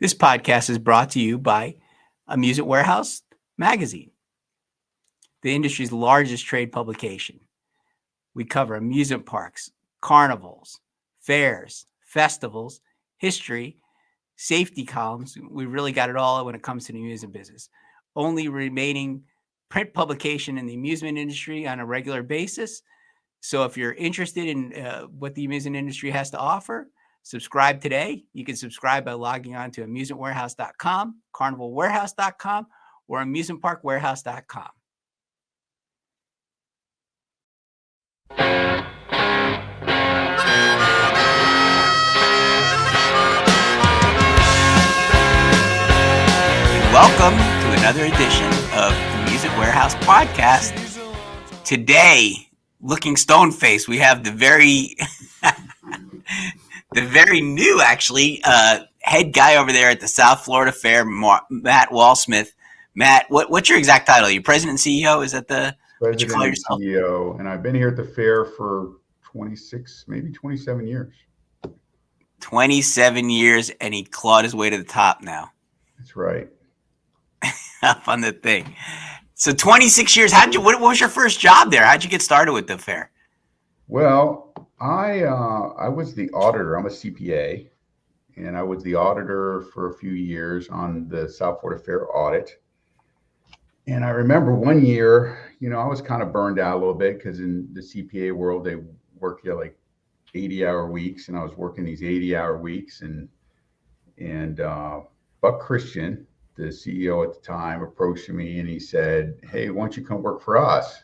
This podcast is brought to you by Amusement Warehouse Magazine, the industry's largest trade publication. We cover amusement parks, carnivals, fairs, festivals, history, safety columns. We really got it all when it comes to the amusement business. Only remaining print publication in the amusement industry on a regular basis. So if you're interested in what the amusement industry has to offer, subscribe today. You can subscribe by logging on to amusementwarehouse.com, carnivalwarehouse.com, or amusementparkwarehouse.com. Welcome to another edition of Amusement Warehouse Podcast. Today, looking stone-faced, we have the very new, actually, head guy over there at the South Florida Fair, Matt Wallsmith. Matt, what's your exact title? Are you president and CEO? Is that what you call yourself? CEO, and I've been here at the fair for 26, maybe 27 years. 27 years, and he clawed his way to the top now. That's right. Up on the thing. So 26 years. What was your first job there? How'd you get started with the fair? Well, I was the auditor. I'm a CPA, and I was the auditor for a few years on the South Florida Fair audit. And I remember one year, I was kind of burned out a little bit because in the CPA world, they work like 80-hour weeks, and I was working these 80-hour weeks. And Buck Christian, the CEO at the time, approached me and he said, "Hey, why don't you come work for us?"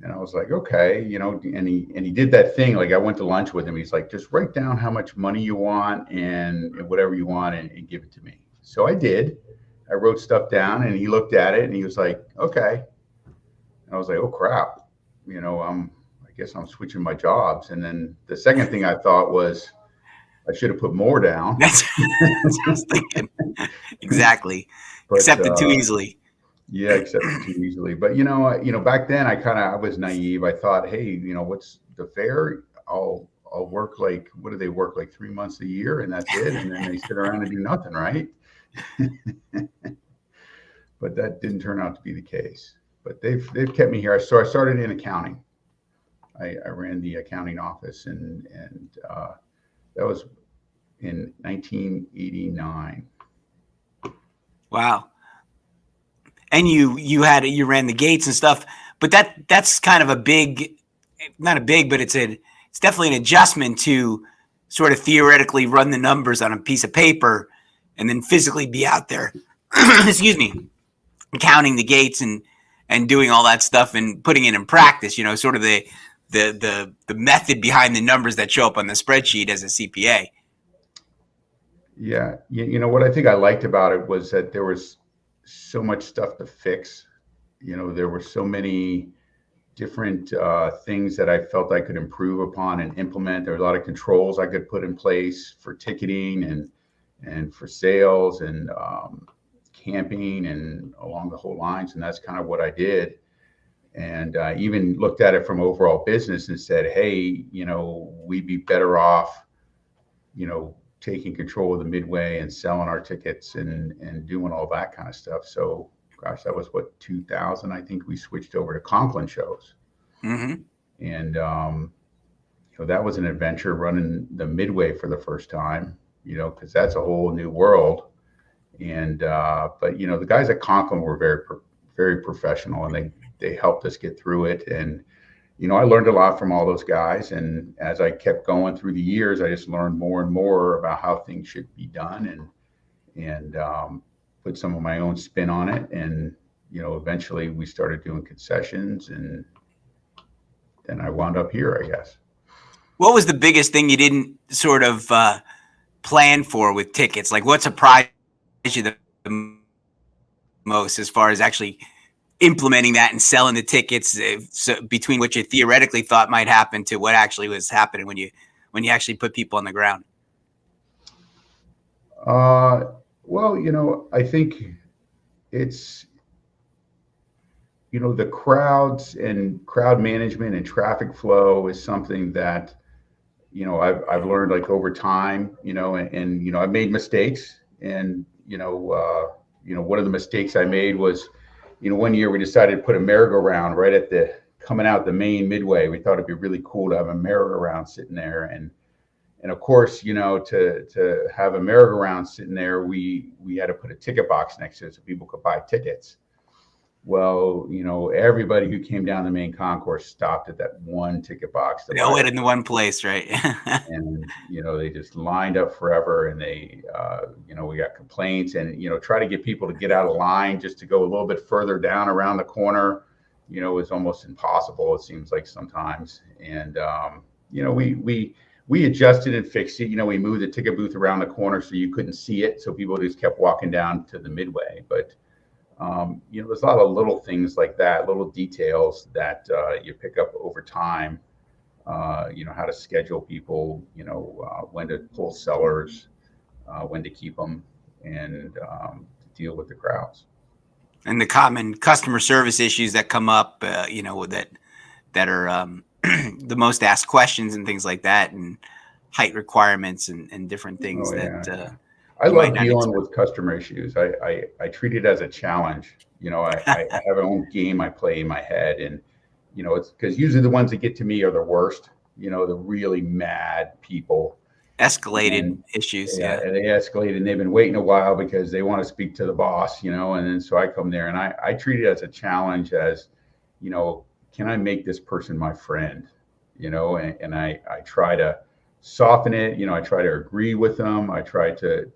And I was like, "Okay," and he did that thing. Like I went to lunch with him. He's like, "Just write down how much money you want and whatever you want and give it to me." So I did. I wrote stuff down and he looked at it and he was like, "Okay." And I was like, "Oh crap. I guess I'm switching my jobs." And then the second thing I thought was, I should have put more down. That's what I was thinking. Exactly. Accepted too easily. Yeah, accepted too easily. But back then I was naive. I thought, hey, what's the fair? I'll work what do they work like 3 months a year and that's it, and then they sit around and do nothing, right? But that didn't turn out to be the case. But they've kept me here. So I started in accounting. I ran the accounting office, and that was in 1989. Wow. And you ran the gates and stuff, but that's kind of but it's definitely an adjustment to sort of theoretically run the numbers on a piece of paper and then physically be out there, excuse me, counting the gates and doing all that stuff and putting it in practice, sort of the method behind the numbers that show up on the spreadsheet as a CPA. Yeah. What I think I liked about it was that there was so much stuff to fix. There were so many different things that I felt I could improve upon and implement. There were a lot of controls I could put in place for ticketing and for sales and camping and along the whole lines. And that's kind of what I did. And even looked at it from overall business and said, hey, we'd be better off, taking control of the midway and selling our tickets and doing all that kind of stuff. So, gosh, that was 2000. I think we switched over to Conklin shows. Mm-hmm. And, that was an adventure running the midway for the first time, because that's a whole new world. And, but, the guys at Conklin were very, very professional, and they helped us get through it. And, I learned a lot from all those guys. And as I kept going through the years, I just learned more and more about how things should be done and put some of my own spin on it. And, eventually we started doing concessions, and then I wound up here, I guess. What was the biggest thing you didn't sort of plan for with tickets? Like what surprised you the most as far as actually implementing that and selling the tickets, so between what you theoretically thought might happen to what actually was happening when you actually put people on the ground? Well, I think it's, the crowds and crowd management and traffic flow is something that, I've learned like over time, and I've made mistakes, And one of the mistakes I made was, one year we decided to put a merry-go-round right at the coming out the main midway. We thought it'd be really cool to have a merry-go-round sitting there, and of course, to have a merry-go-round sitting there, we had to put a ticket box next to it so people could buy tickets. Well, everybody who came down the main concourse stopped at that one ticket box to They all buy went it. in one place, right? And they just lined up forever, and they we got complaints, and try to get people to get out of line just to go a little bit further down around the corner is almost impossible, it seems like sometimes. And we adjusted and fixed it. We moved the ticket booth around the corner so you couldn't see it, so people just kept walking down to the midway. But there's a lot of little things like that, little details that you pick up over time. How to schedule people, when to pull sellers, when to keep them, and to deal with the crowds. And the common customer service issues that come up, that are the most asked questions and things like that, and height requirements and different things I love dealing with customer issues. I treat it as a challenge. I have my own game I play in my head, and it's because usually the ones that get to me are the worst. The really mad people. Escalated issues. Yeah. And they escalate, and they've been waiting a while because they want to speak to the boss, and then so I come there and I treat it as a challenge, as, can I make this person my friend? And I try to soften it. I try to agree with them. I try to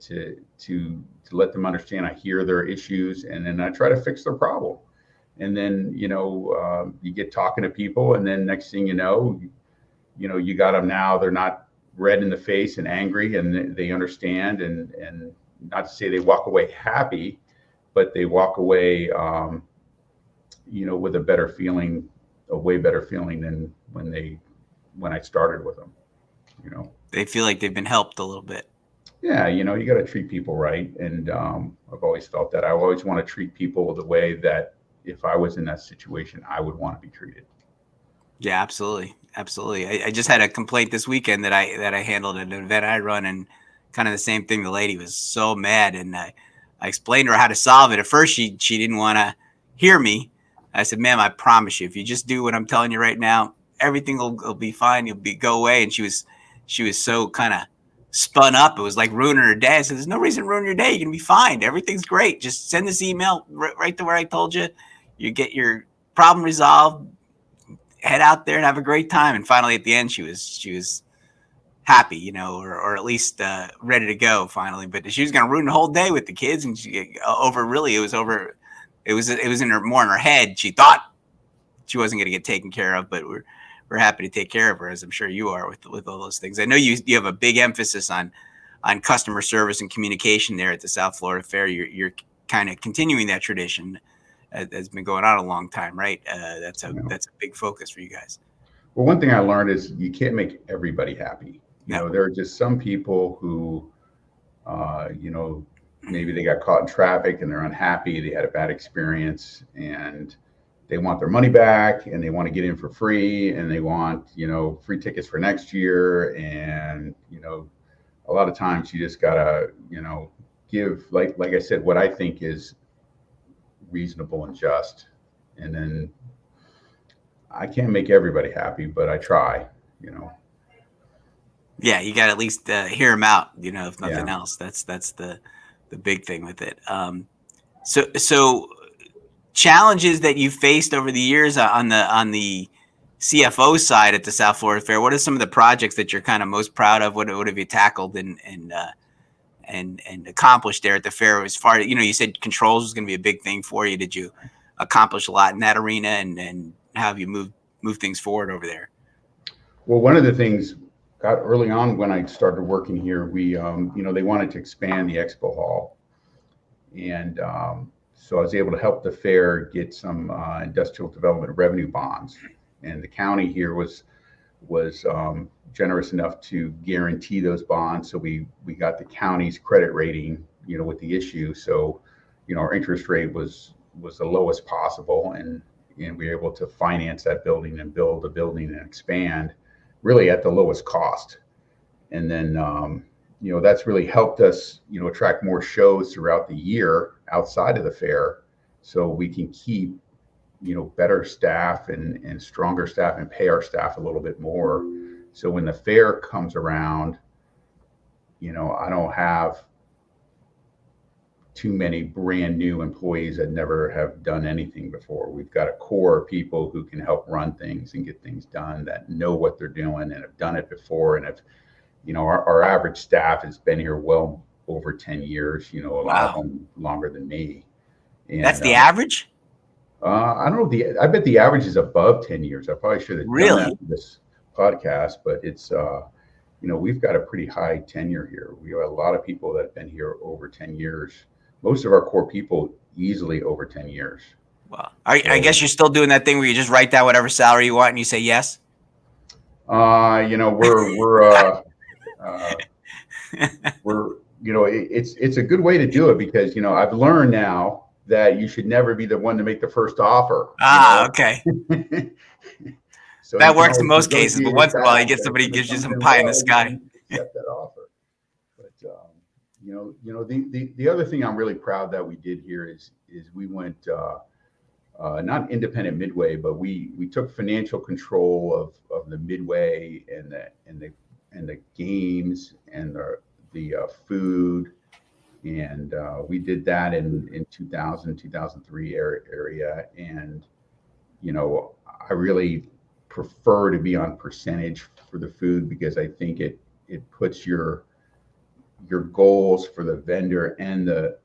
let them understand I hear their issues, and then I try to fix their problem. And then, you get talking to people, and then next thing you know, you got them now. They're not red in the face and angry, and they understand. And not to say they walk away happy, but they walk away, with a better feeling, a way better feeling than when I started with them. They feel like they've been helped a little bit. Yeah, you got to treat people right, and I've always felt that. I always want to treat people the way that if I was in that situation, I would want to be treated. Yeah, absolutely. I just had a complaint this weekend that I handled at an event I run, and kind of the same thing. The lady was so mad, and I explained to her how to solve it. At first, she didn't want to hear me. I said, "Ma'am, I promise you, if you just do what I'm telling you right now, everything will be fine. You'll go away." And she was so kind of spun up. It was like ruining her day. I said, "There's no reason to ruin your day. You're gonna be fine. Everything's great. Just send this email right to where I told you. You get your problem resolved. Head out there and have a great time." And finally, at the end, she was happy, or at least ready to go finally. But she was going to ruin the whole day with the kids, and it was in her, more in her head. She thought she wasn't going to get taken care of, but we're happy to take care of her, as I'm sure you are with all those things. I know you have a big emphasis on customer service and communication there at the South Florida Fair. You're kind of continuing that tradition. Has been going on a long time, right? That's a big focus for you guys. Well, one thing I learned is you can't make everybody happy. There are just some people who, maybe they got caught in traffic and they're unhappy. They had a bad experience, and they want their money back, and they want to get in for free, and they want, free tickets for next year. And, a lot of times you just gotta, give, like I said, what I think is reasonable and just. And then I can't make everybody happy, but I try. Yeah, you got to at least hear them out, if nothing else. That's the big thing with it. So challenges that you faced over the years on the CFO side at the South Florida Fair. What are some of the projects that you're kind of most proud of? What have you tackled and accomplished there at the fair? As far as you said controls was going to be a big thing for you. Did you accomplish a lot in that arena, and how have you moved things forward over there? Well, one of the things got early on when I started working here, we they wanted to expand the expo hall, and so I was able to help the fair get some industrial development revenue bonds, and the county here was generous enough to guarantee those bonds. So we got the county's credit rating, with the issue. So, our interest rate was the lowest possible, and we were able to finance that building and build the building and expand really at the lowest cost. And then, that's really helped us, attract more shows throughout the year outside of the fair, so we can keep, better staff and stronger staff and pay our staff a little bit more. So when the fair comes around, I don't have too many brand new employees that never have done anything before. We've got a core of people who can help run things and get things done, that know what they're doing and have done it before. And our average staff has been here well over 10 years, a lot of them longer than me. And that's the average? I don't know. I bet the average is above 10 years. I probably should have done that for this podcast, but it's, we've got a pretty high tenure here. We have a lot of people that have been here over 10 years. Most of our core people easily over 10 years. Wow. I guess you're still doing that thing where you just write down whatever salary you want and you say yes? It's a good way to do it, because, I've learned now that you should never be the one to make the first offer. Okay. So that works in most cases, but once in a while you get somebody who gives you some pie in the sky. Accept that offer. But the other thing I'm really proud that we did here is we went not independent midway, but we took financial control of the midway and the games and the food. And we did that in 2000, 2003 area. And, I really prefer to be on percentage for the food, because I think it puts your goals for the vendor and the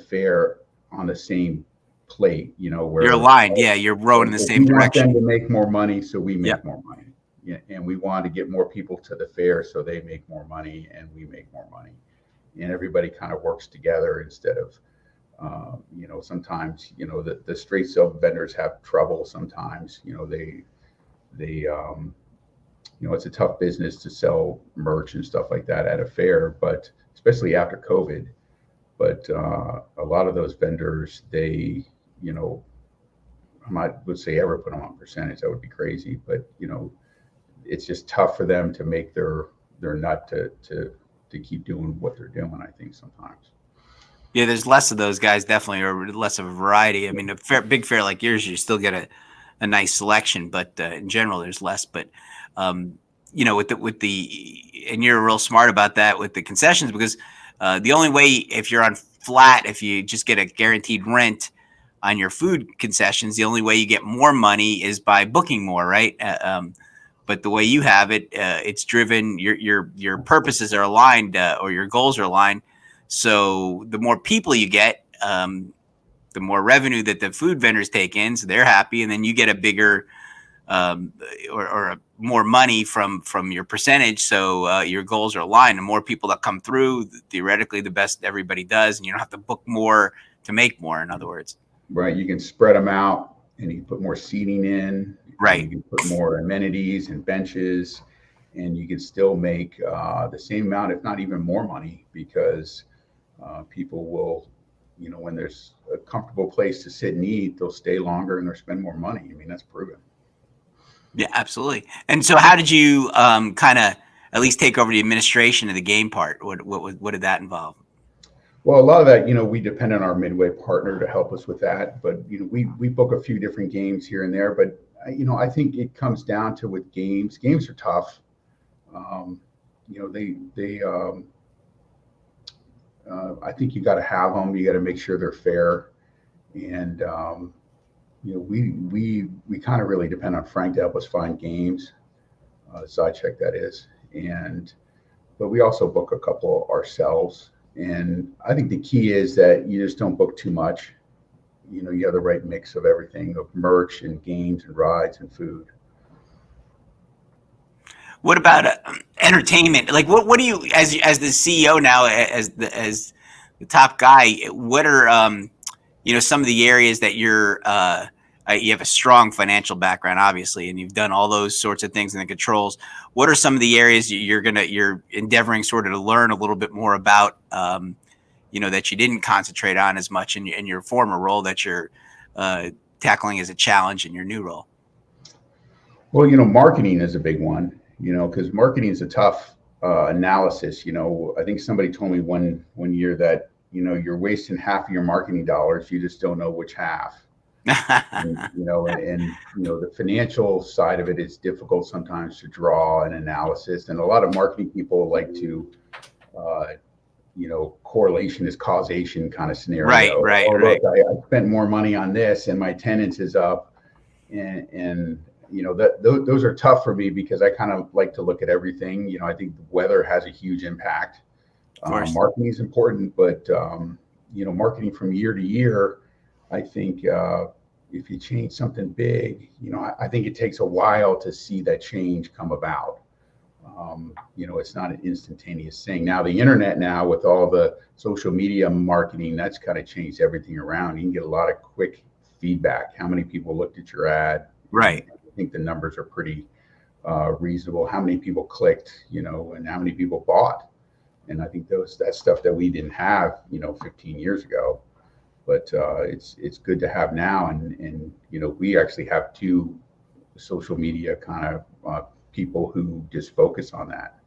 fair on the same plate, where you're aligned. Yeah, you're rowing in the same direction. We want them to make more money, so we make more money. Yeah, and we want to get more people to the fair, so they make more money and we make more money. And everybody kind of works together, instead of, sometimes, the straight sale vendors have trouble sometimes. It's a tough business to sell merch and stuff like that at a fair, but especially after COVID. But a lot of those vendors, they, I would say ever put them on percentage. That would be crazy. But, it's just tough for them to make their nut to keep doing what they're doing, I think, sometimes. Yeah, there's less of those guys, definitely, or less of a variety. I mean, big fair like yours, you still get a nice selection, but in general, there's less. But and you're real smart about that with the concessions, because the only way, if you're on flat, if you just get a guaranteed rent on your food concessions, the only way you get more money is by booking more, right? But the way you have it, it's driven. Your purposes are aligned, or your goals are aligned. So the more people you get, the more revenue that the food vendors take in, so they're happy, and then you get a bigger or more money from your percentage. So your goals are aligned. The more people that come through, theoretically, the best everybody does, and you don't have to book more to make more. In other words, right? You can spread them out, and you can put more seating in. Right. You can put more amenities and benches, and you can still make the same amount, if not even more money, because people will, when there's a comfortable place to sit and eat, they'll stay longer and they'll spend more money. I mean, that's proven. Yeah, absolutely. And so how did you kind of at least take over the administration of the game part? What did that involve? Well, a lot of that, we depend on our midway partner to help us with that. But, we book a few different games here and there. But, I think it comes down to, with games are tough. I think you got to have them. You got to make sure they're fair. And, we kind of really depend on Frank to help us find games, side check that is. But we also book a couple ourselves. And I think the key is that you just don't book too much. You have the right mix of everything, of merch and games and rides and food. What about entertainment? Like, what do you, as the CEO now, as the top guy, what are some of the areas that you have a strong financial background, obviously, and you've done all those sorts of things in the controls. What are some of the areas you're endeavoring sort of to learn a little bit more about, that you didn't concentrate on as much in your former role, that you're tackling as a challenge in your new role? Well, marketing is a big one, because marketing is a tough analysis. I think somebody told me one year that you're wasting half of your marketing dollars. You just don't know which half. And the financial side of it is difficult sometimes to draw an analysis, and a lot of marketing people like to uh, correlation is causation kind of Right, scenario. right, Oh, look, right. I spent more money on this and my attendance is up. And those are tough for me because I kind of like to look at everything. I think the weather has a huge impact. Of course. Marketing is important, but marketing from year to year, I think if you change something big, I think it takes a while to see that change come about. It's not an instantaneous thing. Now, the internet now with all the social media marketing, that's kind of changed everything around. You can get a lot of quick feedback. How many people looked at your ad? Right. And I think the numbers are pretty reasonable. How many people clicked, and how many people bought? And I think that's stuff that we didn't have, 15 years ago. But it's good to have now. And we actually have two social media kind of people who just focus on that.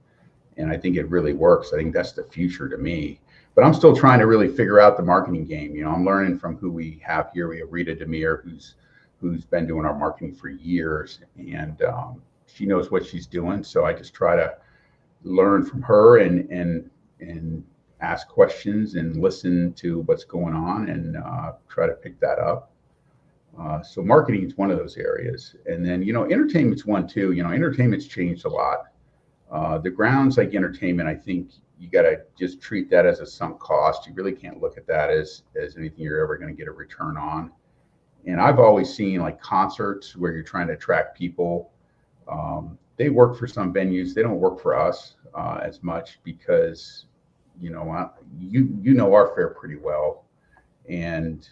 And I think it really works. I think that's the future to me. But I'm still trying to really figure out the marketing game. I'm learning from who we have here. We have Rita Demir, who's been doing our marketing for years, and she knows what she's doing. So I just try to learn from her and ask questions and listen to what's going on and try to pick that up. So marketing is one of those areas. And then, entertainment's one too. Entertainment's changed a lot. The grounds like entertainment, I think you got to just treat that as a sunk cost. You really can't look at that as anything you're ever going to get a return on. And I've always seen like concerts where you're trying to attract people. They work for some venues. They don't work for us as much because, you know our fare pretty well. And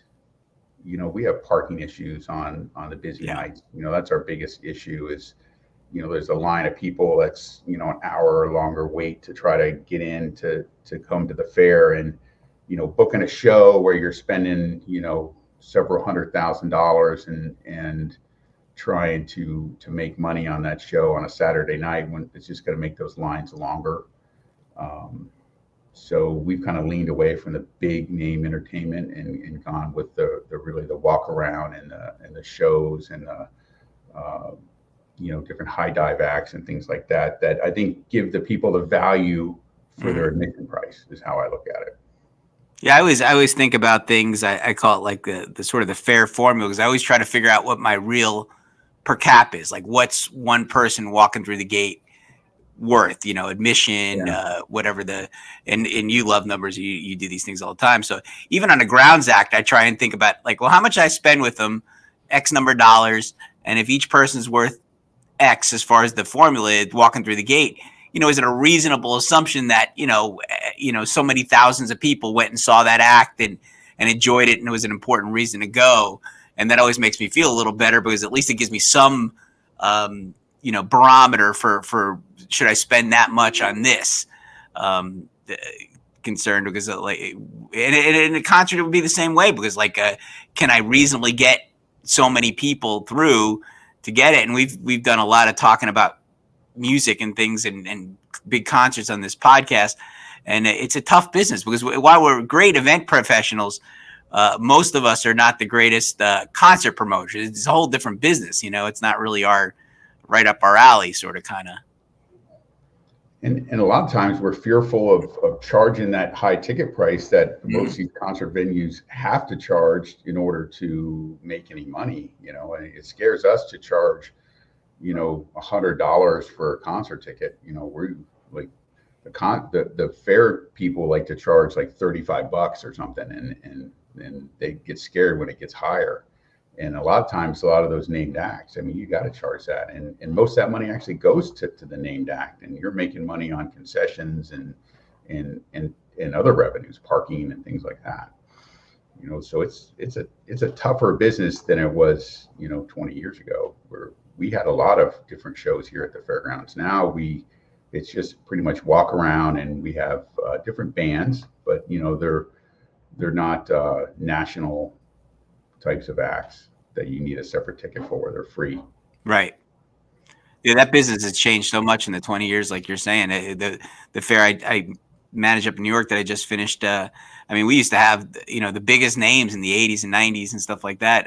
we have parking issues on the busy nights. That's our biggest issue is, there's a line of people that's, an hour or longer wait to try to get in to come to the fair, and, booking a show where you're spending, several $100,000 and trying to make money on that show on a Saturday night when it's just going to make those lines longer. So we've kind of leaned away from the big name entertainment and gone with the really the walk around and the shows and the different high dive acts and things like that I think give the people the value for their admission price is how I look at it. Yeah, I always think about things. I call it like the sort of the fair formula, because I always try to figure out what my real per cap is. Like, what's one person walking through the gate worth, admission, whatever and you love numbers, you do these things all the time. So even on a grounds act, I try and think about like, well, how much I spend with them, X number of dollars. And if each person's worth X as far as the formula walking through the gate, is it a reasonable assumption that, so many thousands of people went and saw that act and enjoyed it, and it was an important reason to go. And that always makes me feel a little better, because at least it gives me some, barometer for should I spend that much on this concern, because like, and a concert, it would be the same way, because like, can I reasonably get so many people through to get it? And we've done a lot of talking about music and things and big concerts on this podcast. And it's a tough business, because while we're great event professionals, most of us are not the greatest concert promoters. It's a whole different business. It's not really right up our alley, sort of, kind of. And a lot of times we're fearful of charging that high ticket price that most of these concert venues have to charge in order to make any money. And it scares us to charge, $100 for a concert ticket. We're like the fair people like to charge like $35 or something, and they get scared when it gets higher. And a lot of times, a lot of those named acts, you got to charge that. And most of that money actually goes to the named act, and you're making money on concessions and other revenues, parking and things like that. So it's a tougher business than it was, 20 years ago, where we had a lot of different shows here at the fairgrounds. Now it's just pretty much walk around, and we have different bands, but they're not national types of acts that you need a separate ticket for. They're free. Right. Yeah, that business has changed so much in the 20 years, like you're saying. The fair I manage up in New York that I just finished. I mean, we used to have the biggest names in the 80s and 90s and stuff like that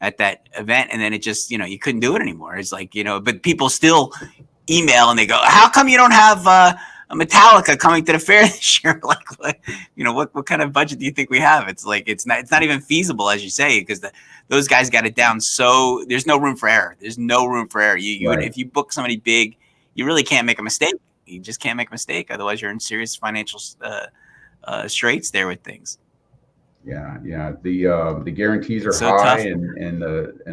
at that event, and then it just you couldn't do it anymore. It's like but people still email and they go, "How come you don't have a Metallica coming to the fair this year?" Like, what kind of budget do you think we have? It's like it's not even feasible, as you say, because those guys got it down. So there's no room for error. There's no room for error. If you book somebody big, you really can't make a mistake. You just can't make a mistake. Otherwise, you're in serious financial straits there with things. Yeah. The guarantees are so high, tough. and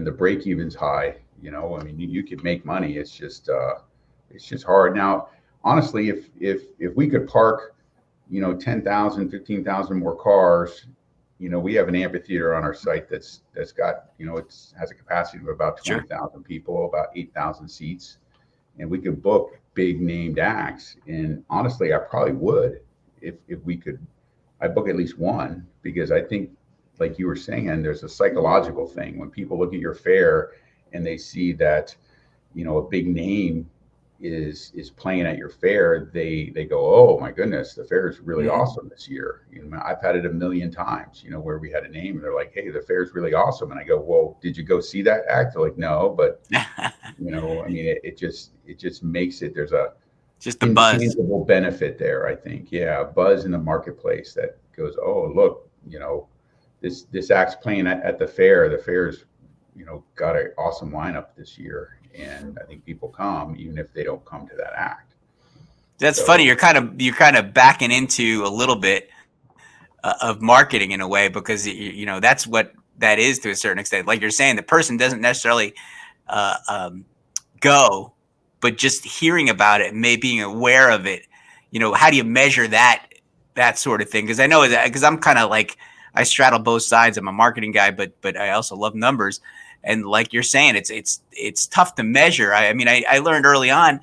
the break even's high. I mean, you could make money. It's just hard. Now, honestly, if we could park 10,000, 15,000 more cars, we have an amphitheater on our site that's got has a capacity of about 20,000 people, about 8,000 seats, and we could book big named acts. And honestly, I probably would if we could. I'd book at least one, because I think, like you were saying, there's a psychological thing when people look at your fair and they see that a big name is playing at your fair. They go, "Oh my goodness, the fair is really awesome this year." I've had it a million times, where we had a name and they're like, "Hey, the fair is really awesome," and I go, "Well, did you go see that act?" They're like, "No," but I mean, it just makes it. There's a just the buzz, intangible benefit there, I think. Yeah, buzz in the marketplace that goes, "Oh, look, this act's playing at the fair. The fair's got an awesome lineup this year," and I think people come even if they don't come to that act. That's funny. You're kind of backing into a little bit of marketing in a way, because that's what that is to a certain extent. Like you're saying, the person doesn't necessarily go, but just hearing about it and maybe being aware of it. How do you measure that sort of thing? Because I know that, because I'm kind of like, I straddle both sides. I'm a marketing guy, but I also love numbers. And like you're saying, it's tough to measure. I mean, I learned early on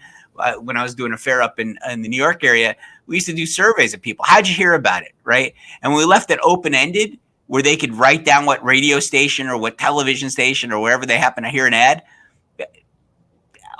when I was doing a fair up in the New York area, we used to do surveys of people. How'd you hear about it, right? And when we left it open-ended, where they could write down what radio station or what television station or wherever they happen to hear an ad,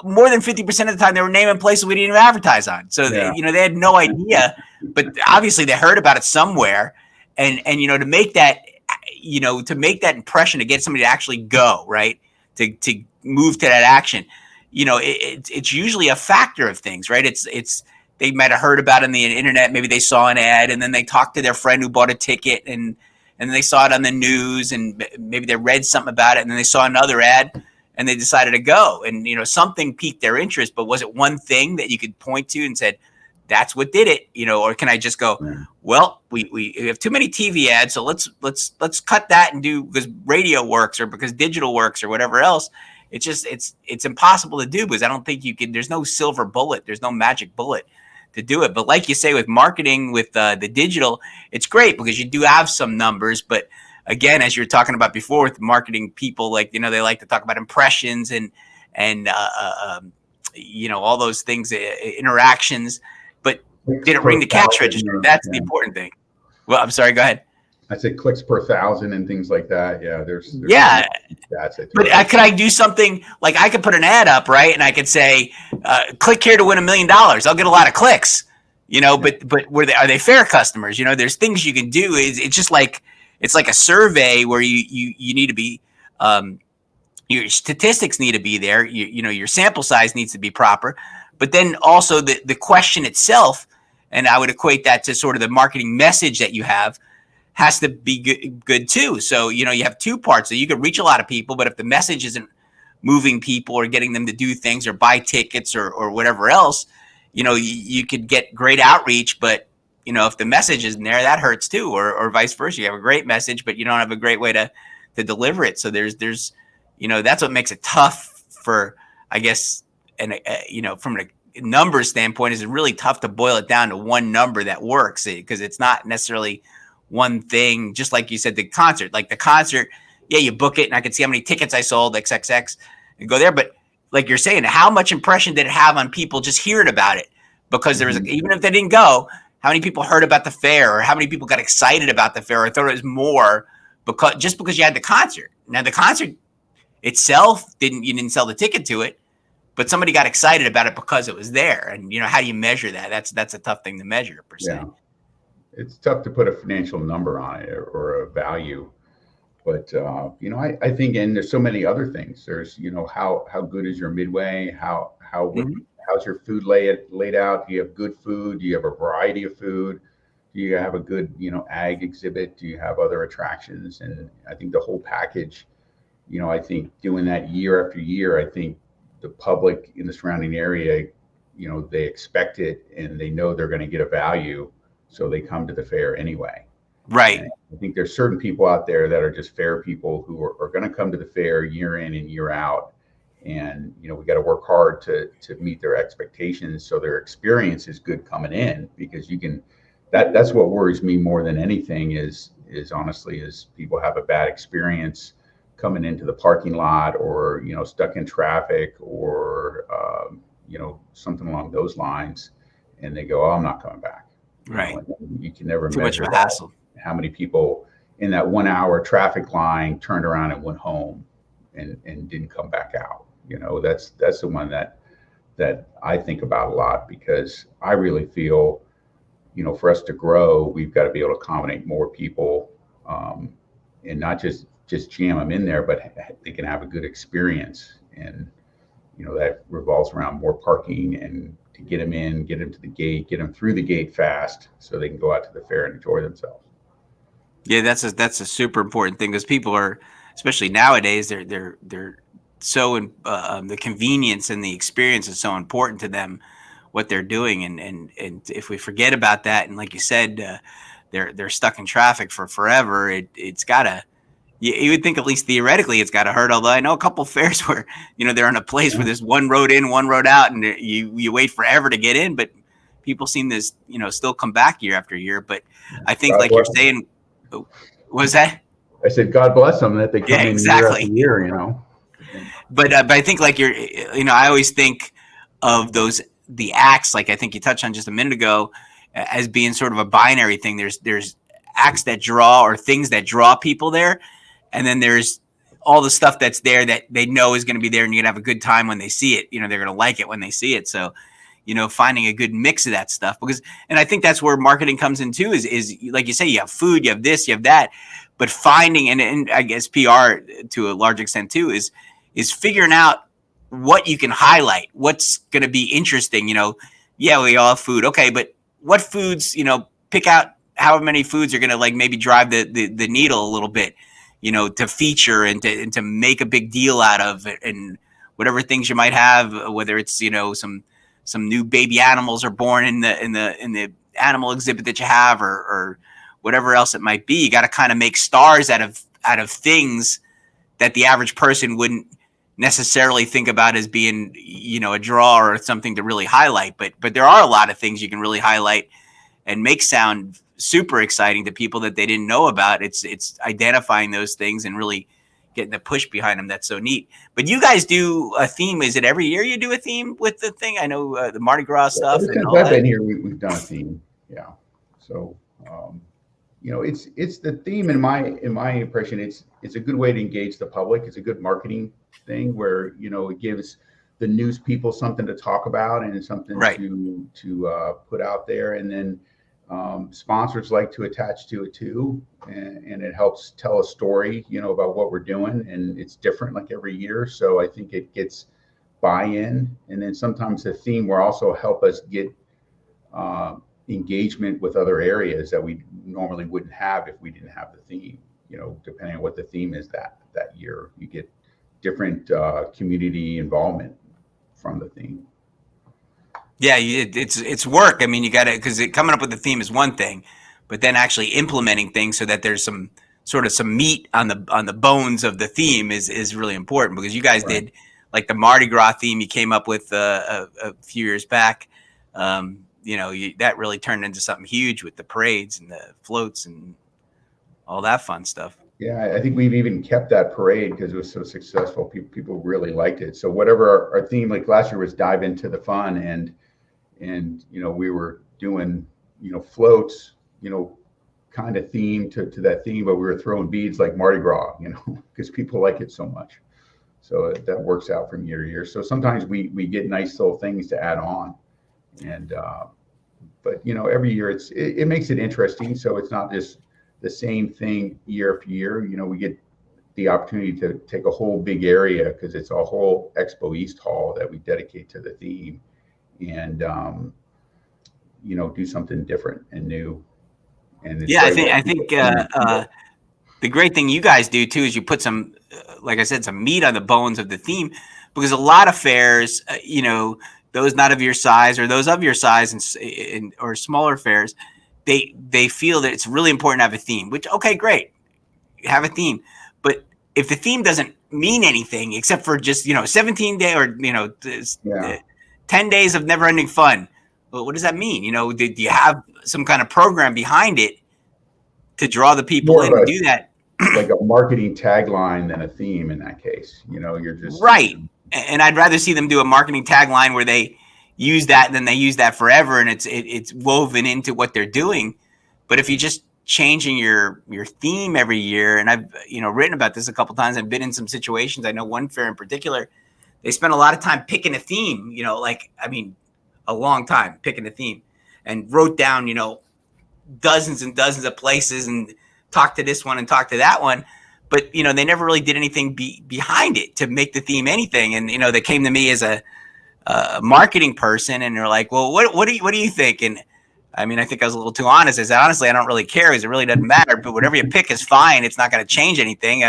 more than 50% of the time they were naming places we didn't even advertise on. So they had no idea, but obviously they heard about it somewhere. And to make that impression, to get somebody to actually go, right, to move to that action, it's usually a factor of things, right? It's they might have heard about it on the internet, maybe they saw an ad, and then they talked to their friend who bought a ticket, and then they saw it on the news, and maybe they read something about it, and then they saw another ad, and they decided to go. And something piqued their interest, but was it one thing that you could point to and said, that's what did it, or can I just go, well, we have too many TV ads, so let's cut that and do, because radio works or because digital works or whatever else. It's just it's impossible to do, because I don't think you can. There's no silver bullet. There's no magic bullet to do it. But like you say, with marketing, with the digital, it's great because you do have some numbers. But again, as you were talking about before, with marketing people, like they like to talk about impressions and all those things, interactions. But did it ring the cash register? That's the important thing. Well, I'm sorry. Go ahead. I said clicks per thousand and things like that. Yeah, there's stats. But could I do something like, I could put an ad up, right? And I could say, click here to win $1 million. I'll get a lot of clicks, but are they fair customers? There's things you can do. It's just like, it's like a survey where you need to be, your statistics need to be there. Your sample size needs to be proper, but then also the question itself, and I would equate that to sort of the marketing message that you have, has to be good too. So, you have two parts. So you could reach a lot of people, but if the message isn't moving people or getting them to do things or buy tickets or whatever else, you could get great outreach, but if the message isn't there, that hurts too, or vice versa. You have a great message, but you don't have a great way to deliver it. So there's that's what makes it tough for, I guess, and from a numbers standpoint, is it really tough to boil it down to one number that works, because it's not necessarily one thing. Just like you said, the concert, you book it and I can see how many tickets I sold, XXX, and go there. But like you're saying, how much impression did it have on people just hearing about it? Because there was, even if they didn't go, how many people heard about the fair, or how many people got excited about the fair, or thought it was more because you had the concert. Now the concert itself you didn't sell the ticket to it, but somebody got excited about it because it was there. And, how do you measure that? That's a tough thing to measure, per se. Yeah. It's tough to put a financial number on it or a value. But, I think, and there's so many other things. There's, how good is your midway? How's your food laid out? Do you have good food? Do you have a variety of food? Do you have a good, ag exhibit? Do you have other attractions? And I think the whole package, I think doing that year after year, I think the public in the surrounding area, they expect it and they know they're going to get a value. So they come to the fair anyway. Right. And I think there's certain people out there that are just fair people who are going to come to the fair year in and year out. And, we got to work hard to meet their expectations. So their experience is good coming in, because that's what worries me more than anything is honestly, is people have a bad experience coming into the parking lot, or, stuck in traffic, or, something along those lines. And they go, oh, I'm not coming back. Right. You can never Too much measure of a hassle. How many people in that 1 hour traffic line turned around and went home and didn't come back out. That's the one that I think about a lot, because I really feel, for us to grow, we've got to be able to accommodate more people, and not just jam them in there, but they can have a good experience. And, that revolves around more parking, and to get them in, get them to the gate, get them through the gate fast so they can go out to the fair and enjoy themselves. Yeah, that's a super important thing, because people are, especially nowadays, they're so in the convenience and the experience is so important to them, what they're doing, and if we forget about that, and like you said, they're stuck in traffic for forever, it's gotta. You would think, at least theoretically, it's got to hurt. Although I know a couple fairs where, they're in a place where there's one road in, one road out, and you wait forever to get in. But people seem to, still come back year after year. But I think, like you're saying, was that? I said, God bless them that they come in exactly. year after year, But I think, like I always think of the acts, like I think you touched on just a minute ago, as being sort of a binary thing. There's acts that draw, or things that draw people there. And then there's all the stuff that's there that they know is going to be there, and you're going to have a good time when they see it. They're going to like it when they see it. So, finding a good mix of that stuff, and I think that's where marketing comes in too, is like you say, you have food, you have this, you have that, but finding, and I guess PR to a large extent too, is figuring out what you can highlight, what's going to be interesting. Yeah, we all have food. Okay. But what foods, pick out however many foods are going to maybe drive the needle a little bit, to feature and to make a big deal out of it, and whatever things you might have, whether it's, some new baby animals are born in the animal exhibit that you have, or whatever else it might be. You got to kind of make stars out of things that the average person wouldn't necessarily think about as being, a draw or something to really highlight. But there are a lot of things you can really highlight and make sound super exciting to people that they didn't know about. It's identifying those things and really getting the push behind them. That's so neat. But you guys do a theme. Is it every year you do a theme with the thing? I know the Mardi Gras stuff. Since I've been here, we've done a theme. Yeah. So, it's the theme, in my impression, it's a good way to engage the public. It's a good marketing thing where, it gives the news people something to talk about and something to put out there. And then sponsors like to attach to it too, and it helps tell a story, about what we're doing, and it's different like every year. So I think it gets buy-in, and then sometimes the theme will also help us get engagement with other areas that we normally wouldn't have if we didn't have the theme. Depending on what the theme is that year, you get different community involvement from the theme. Yeah, it's work. I mean, you got to, because coming up with the theme is one thing, but then actually implementing things so that there's some meat on the bones of the theme is really important, because you guys did like the Mardi Gras theme you came up with a few years back. That really turned into something huge with the parades and the floats and all that fun stuff. Yeah, I think we've even kept that parade because it was so successful. People really liked it. So whatever our theme, like last year, was dive into the fun, and we were doing floats, kind of theme to that theme, but we were throwing beads like Mardi Gras, because people like it so much. So that works out from year to year. So sometimes we get nice little things to add on, and but every year it makes it interesting. So it's not just the same thing year after year. We get the opportunity to take a whole big area because it's a whole Expo East hall that we dedicate to the theme, and do something different and new. And it's Yeah, right I think the great thing you guys do too is you put some, like I said, some meat on the bones of the theme, because a lot of fairs, those not of your size or those of your size or smaller fairs, they feel that it's really important to have a theme. Which, okay, great, have a theme, but if the theme doesn't mean anything except for just 17 day or 10 days of never ending fun, well, what does that mean? Do you have some kind of program behind it to draw the people in to do that? Like a marketing tagline than a theme in that case. You're just right. And I'd rather see them do a marketing tagline where they use that than they use that forever, and it's woven into what they're doing. But if you're just changing your theme every year, and I've written about this a couple times, I've been in some situations. I know one fair in particular, they spent a lot of time picking a theme. A long time picking a theme, and wrote down dozens and dozens of places and talk to this one and talk to that one, but they never really did anything behind it to make the theme anything. And they came to me as a marketing person, and they're like, well, what do you think? And I think I was a little too honest. I said, honestly, I don't really care, because it really doesn't matter, but whatever you pick is fine. It's not going to change anything.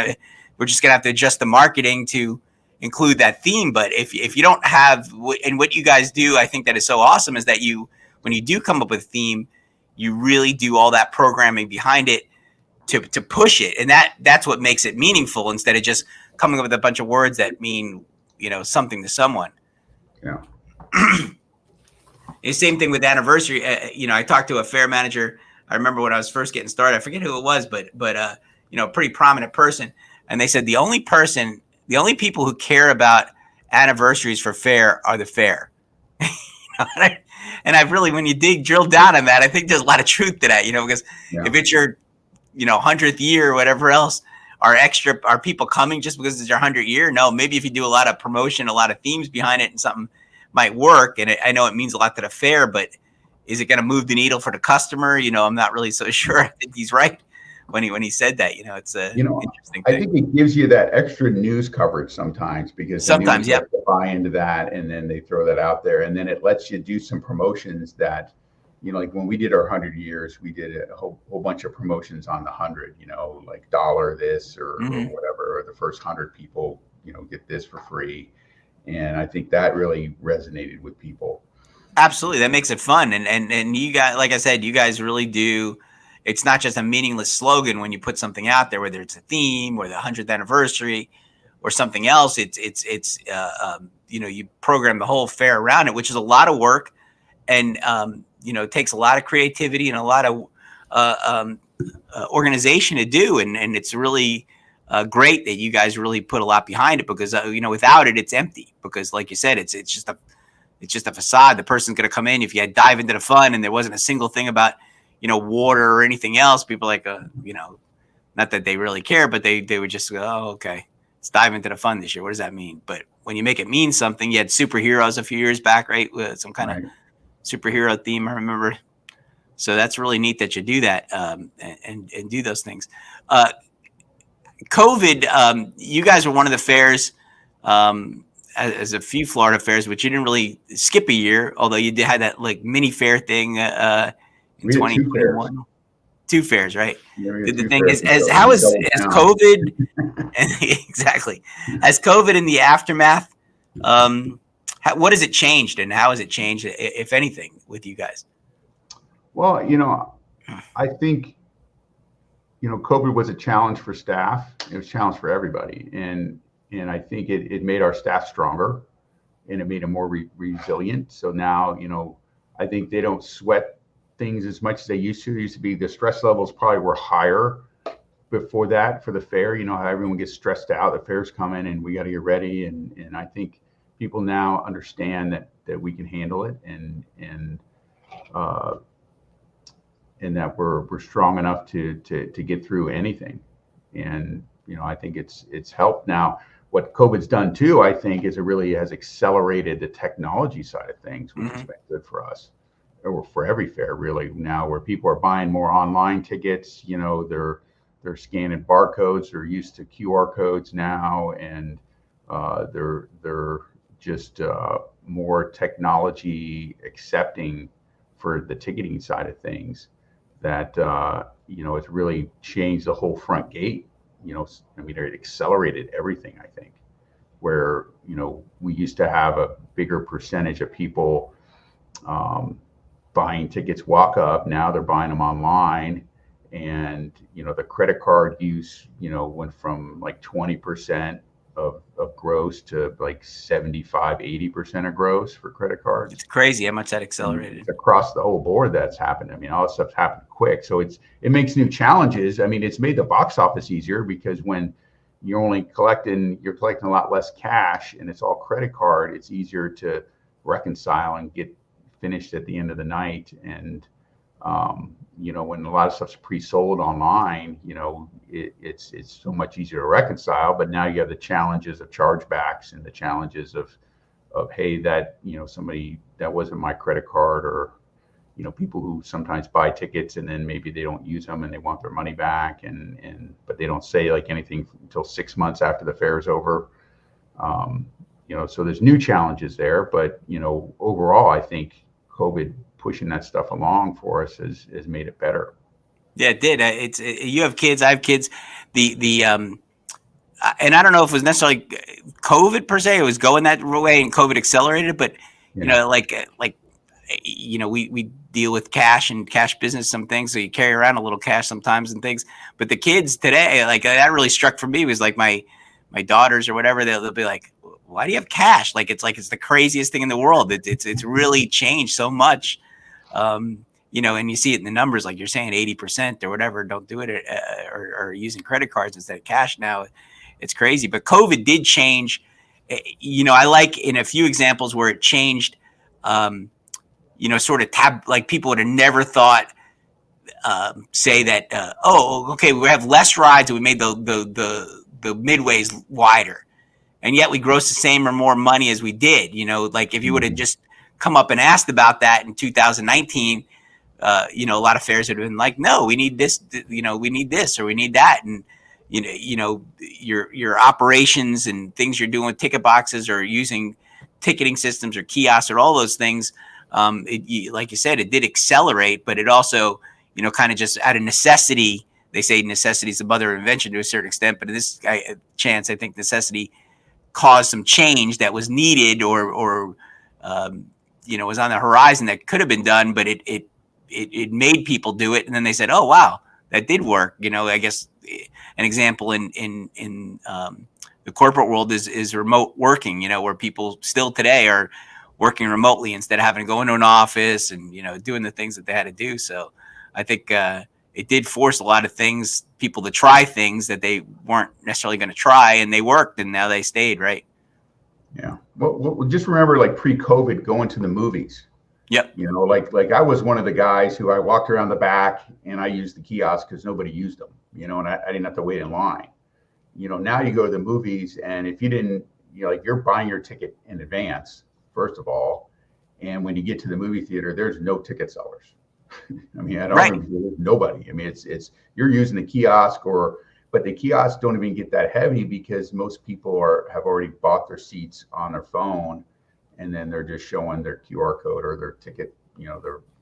We're just going to have to adjust the marketing to include that theme. But if you don't have, and what you guys do, I think that is so awesome, is that when you do come up with a theme, you really do all that programming behind it to push it, and that's what makes it meaningful, instead of just coming up with a bunch of words that mean something to someone. Yeah. The same thing with anniversary. I talked to a fair manager. I remember when I was first getting started. I forget who it was, but a pretty prominent person, and they said the only people who care about anniversaries for fair are the fair. And I've really, when you drill down on that, I think there's a lot of truth to that, because if it's your 100th year or whatever else, are people coming just because it's your 100th year? No, maybe if you do a lot of promotion, a lot of themes behind it, and something might work. And I know it means a lot to the fair, but is it going to move the needle for the customer? I'm not really so sure. I think he's right when he said that. It's a interesting thing. I think it gives you that extra news coverage sometimes, because sometimes you have to buy into that, and then they throw that out there, and then it lets you do some promotions that, like when we did our 100 years, we did a whole bunch of promotions on the 100, like dollar this or whatever, or the first 100 people, get this for free. And I think that really resonated with people. Absolutely. That makes it fun. And you guys, like I said, you guys really do. It's not just a meaningless slogan when you put something out there, whether it's a theme or the 100th anniversary or something else. You program the whole fair around it, which is a lot of work, and it takes a lot of creativity and a lot of organization to do. And it's really great that you guys really put a lot behind it, because without it, it's empty. Because like you said, it's just a facade. The person's going to come in, if you dive into the fun and there wasn't a single thing about water or anything else, people like not that they really care, but they would just go, oh, okay, let's dive into the fun this year. What does that mean? But when you make it mean something, you had superheroes a few years back, right? With some kind of superhero theme, I remember. So that's really neat that you do that, and do those things. COVID, you guys were one of the fairs, as a few Florida fairs, but you didn't really skip a year, although you did have that like mini fair thing in 2021. Two fairs, right? The thing is, as COVID, exactly, as COVID in the aftermath, what has it changed, and how has it changed, if anything, with you guys? Well, I think, COVID was a challenge for staff. It was a challenge for everybody. And I think it made our staff stronger, and it made them more resilient. So now, I think they don't sweat things as much as they used to. It used to be the stress levels probably were higher before that for the fair. How everyone gets stressed out, the fair's coming and we got to get ready. And I think people now understand that we can handle it, and that we're strong enough to get through anything. And I think it's helped. Now what COVID's done too, I think, is it really has accelerated the technology side of things, which has been good for us, or for every fair really now, where people are buying more online tickets. They're scanning barcodes. They're used to QR codes now, and they're just more technology accepting for the ticketing side of things. That it's really changed the whole front gate. I mean, it accelerated everything, I think, where, we used to have a bigger percentage of people buying tickets walk up. Now they're buying them online. And, the credit card use, went from like 20% of gross to like 75, 80% of gross for credit cards. It's crazy how much that accelerated. It's across the whole board that's happened. I mean, all this stuff's happened quick. So it makes new challenges. I mean, it's made the box office easier, because when you're collecting a lot less cash and it's all credit card, it's easier to reconcile and get finished at the end of the night. And, when a lot of stuff's pre-sold online, it's so much easier to reconcile. But now you have the challenges of chargebacks and the challenges of hey, that somebody that wasn't my credit card, or people who sometimes buy tickets and then maybe they don't use them and they want their money back, but they don't say like anything until 6 months after the fair is over. So there's new challenges there, but overall, I think COVID pushing that stuff along for us has made it better. Yeah, it did. You have kids, I have kids. And I don't know if it was necessarily COVID per se. It was going that way, and COVID accelerated it. But we deal with cash and cash business, some things. So you carry around a little cash sometimes and things. But the kids today, like that really struck for me, was like my daughters or whatever. They'll be like, "Why do you have cash?" Like it's the craziest thing in the world. It's really changed so much. And you see it in the numbers, like you're saying, 80% or whatever don't do it, or using credit cards instead of cash now. It's crazy. But COVID did change. I like in a few examples where it changed, sort of like people would have never thought, say that, okay, we have less rides and we made the midways wider. And yet we gross the same or more money as we did. Like if you would have just come up and asked about that in 2019, a lot of fairs would have been like, no, we need this, we need this, or we need that. And, your operations and things you're doing with ticket boxes or using ticketing systems or kiosks or all those things, like you said, it did accelerate, but it also, kind of just out of necessity. They say necessity is the mother of invention to a certain extent, but in this chance, I think necessity caused some change that was needed or was on the horizon that could have been done, but it made people do it. And then they said, oh, wow, that did work. I guess an example in the corporate world is remote working, where people still today are working remotely instead of having to go into an office and, doing the things that they had to do. So I think it did force a lot of people to try things that they weren't necessarily going to try, and they worked, and now they stayed, right? Yeah. Well, just remember, like pre-COVID, going to the movies. Yep. Like I was one of the guys who I walked around the back and I used the kiosk because nobody used them, and I didn't have to wait in line. Now you go to the movies, and if you didn't, you're buying your ticket in advance, first of all. And when you get to the movie theater, there's no ticket sellers. I mean, at our movie theater, there's nobody. I mean, it's you're using the kiosk, but the kiosks don't even get that heavy because most people have already bought their seats on their phone, and then they're just showing their QR code or their ticket,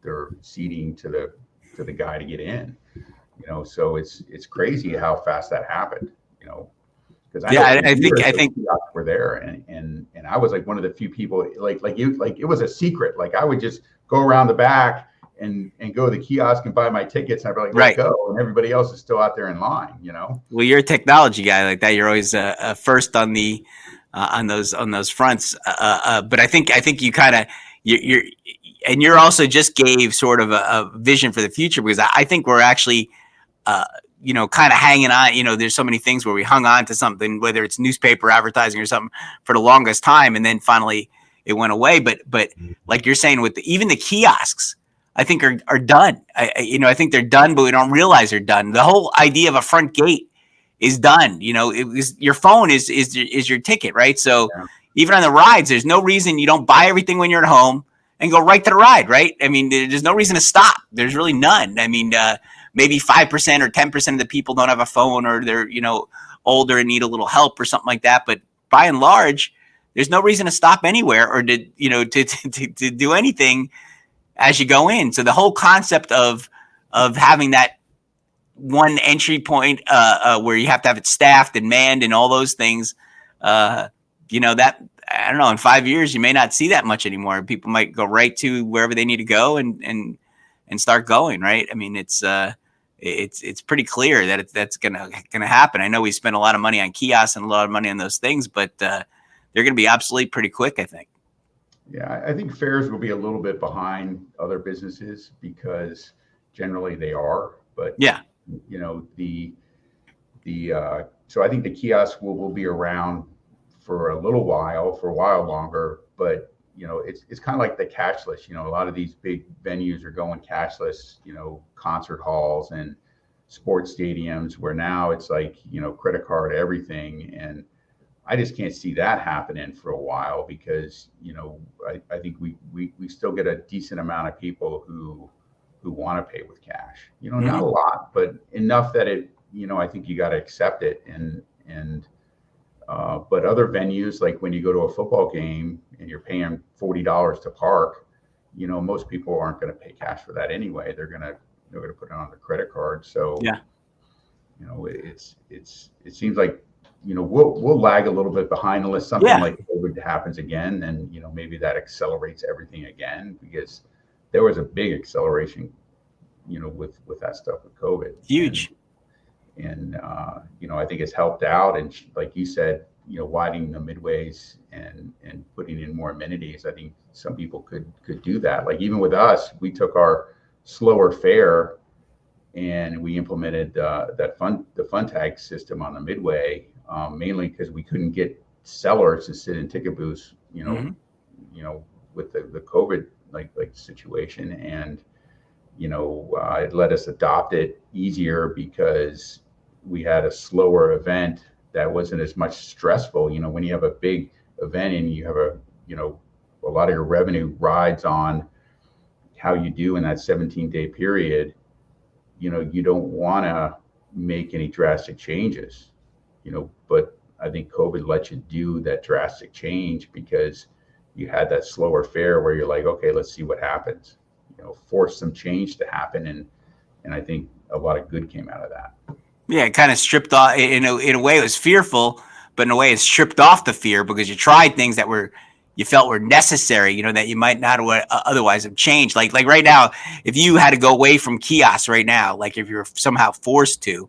their seating to the guy to get in. So it's crazy how fast that happened. Because I think we're there, and I was like one of the few people like it was a secret. Like I would just go around the back and go to the kiosk and buy my tickets, and I'd be like, let's go, and everybody else is still out there in line. Well, you're a technology guy like that. You're always first on the on those fronts. But I think you kind of you're also just gave sort of a vision for the future, because I think we're actually kind of hanging on. There's so many things where we hung on to something, whether it's newspaper advertising or something, for the longest time, and then finally it went away. But like you're saying, with even the kiosks, I think are done. I think they're done, but we don't realize they're done. The whole idea of a front gate is done. Your phone is your ticket, right? So even on the rides, there's no reason you don't buy everything when you're at home and go right to the ride, right? I mean, there's no reason to stop. There's really none. I mean, maybe 5% or 10% of the people don't have a phone, or they're, older and need a little help or something like that. But by and large, there's no reason to stop anywhere or to do anything as you go in. So the whole concept of having that one entry point where you have to have it staffed and manned and all those things, that, I don't know, in 5 years, you may not see that much anymore. People might go right to wherever they need to go and start going, right? I mean, it's pretty clear that that's gonna happen. I know we spent a lot of money on kiosks and a lot of money on those things, but they're gonna be obsolete pretty quick, I think. Yeah, I think fairs will be a little bit behind other businesses because generally they are. But yeah, so I think the kiosks will be around for a while longer, but it's kind of like the cashless. A lot of these big venues are going cashless, concert halls and sports stadiums, where now it's like, credit card everything. And I just can't see that happening for a while because, I think we still get a decent amount of people who want to pay with cash, not a lot, but enough that it, I think you got to accept it. But other venues, like when you go to a football game and you're paying $40 to park, most people aren't going to pay cash for that anyway. They're going to put it on their credit card. So, yeah, it seems like, we'll lag a little bit behind unless something like COVID happens again. Then, maybe that accelerates everything again, because there was a big acceleration, with that stuff with COVID. Huge. And I think it's helped out. And like you said, widening the midways and putting in more amenities. I think some people could do that. Like even with us, we took our slower fare and we implemented the fun tag system on the midway, mainly because we couldn't get sellers to sit in ticket booths, with the COVID like situation. And it let us adopt it easier because we had a slower event that wasn't as much stressful. When you have a big event and you have a lot of your revenue rides on how you do in that 17-day period, you don't want to make any drastic changes, but I think COVID let you do that drastic change because you had that slower fare where you're like, okay, let's see what happens, force some change to happen. And I think a lot of good came out of that. Yeah, it kind of stripped off. In a way, it was fearful, but in a way, it stripped off the fear because you tried things that you felt were necessary. That you might not otherwise have changed. Like right now, if you had to go away from kiosks right now, like if you're somehow forced to,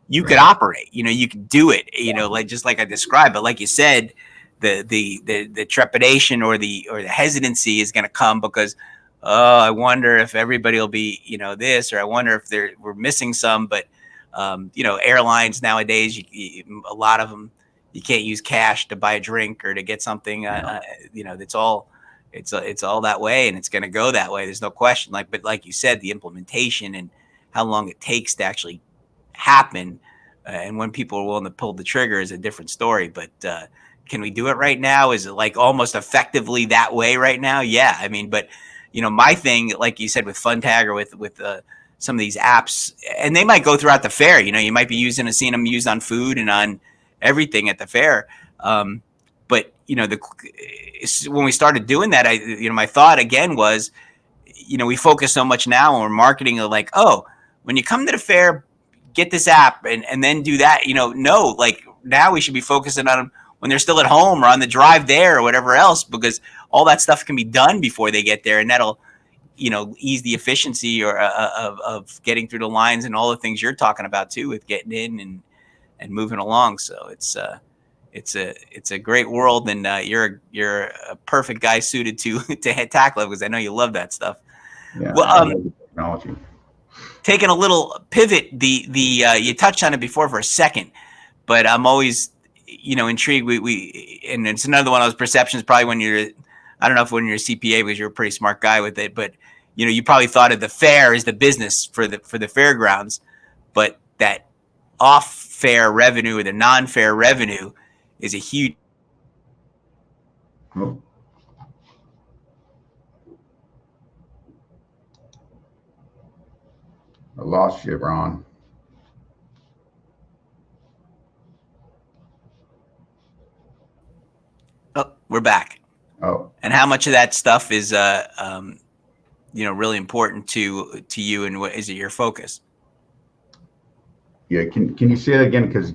you could operate. You could do it. Like just like I described. But like you said, the trepidation or the hesitancy is going to come because, oh, I wonder if everybody will be this, or I wonder if we're missing some, but. Airlines nowadays, a lot of them, you can't use cash to buy a drink or to get something. It's all that way, and it's going to go that way. There's no question. But like you said, the implementation and how long it takes to actually happen, and when people are willing to pull the trigger is a different story. But can we do it right now? Is it like almost effectively that way right now? Yeah, I mean, but my thing, like you said, with FunTag or with some of these apps, and they might go throughout the fair. You might be seeing them used on food and on everything at the fair. But when we started doing that, my thought again was, we focus so much now on marketing of like, oh, when you come to the fair, get this app and then do that. No, like now we should be focusing on them when they're still at home or on the drive there or whatever else, because all that stuff can be done before they get there, and that'll ease the efficiency or of getting through the lines and all the things you're talking about too, with getting in and moving along. So it's a great world, and you're a perfect guy suited to tackle it, because I know you love that stuff. Yeah, well, technology. Taking a little pivot, you touched on it before for a second, but I'm always intrigued. And it's another one of those perceptions. Probably when I don't know if when you're a CPA, because you're a pretty smart guy with it, but you probably thought of the fair as the business for the fairgrounds, but that off-fair revenue or the non-fair revenue is a huge. Oh. I lost you, Ron. Oh, we're back. Oh, And how much of that stuff is really important to you, and what is it your focus? yeah. Can you say that again? Because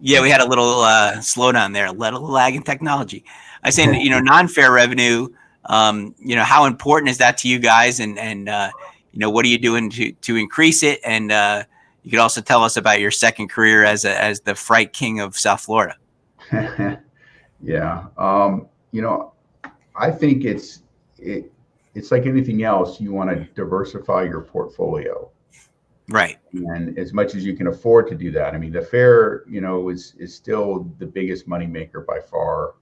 Yeah, we had a little slowdown there, a little lag in technology. I say, non-fair revenue. How important is that to you guys, and what are you doing to increase it? And you could also tell us about your second career as the Fright King of South Florida. yeah. I think it's like anything else. You want to diversify your portfolio. Right. And as much as you can afford to do that. I mean, the fair, is still the biggest moneymaker by far.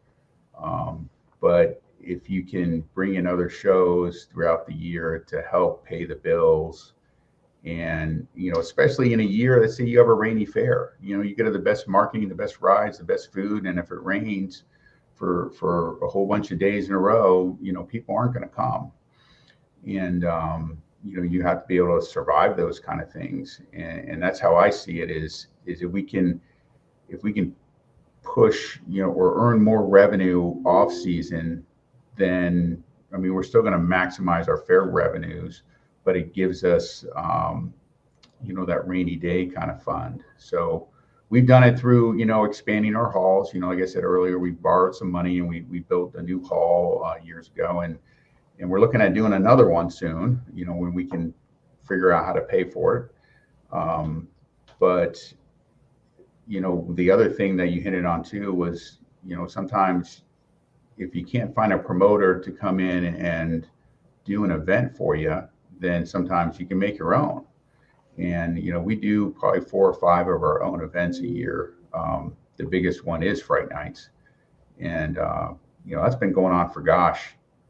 But if you can bring in other shows throughout the year to help pay the bills, and especially in a year, let's say you have a rainy fair, you get the best marketing, the best rides, the best food, and if it rains for a whole bunch of days in a row, people aren't going to come. And you have to be able to survive those kind of things, and that's how I see it. Is if we can push or earn more revenue off season, then I mean we're still going to maximize our fair revenues, but it gives us that rainy day kind of fund. So we've done it through expanding our halls. Like I said earlier, we borrowed some money and we built a new hall years ago, and we're looking at doing another one soon, when we can figure out how to pay for it. But the other thing that you hinted on too was, sometimes if you can't find a promoter to come in and do an event for you, then sometimes you can make your own. And, we do probably 4 or 5 of our own events a year. The biggest one is Fright Nights. And, that's been going on for,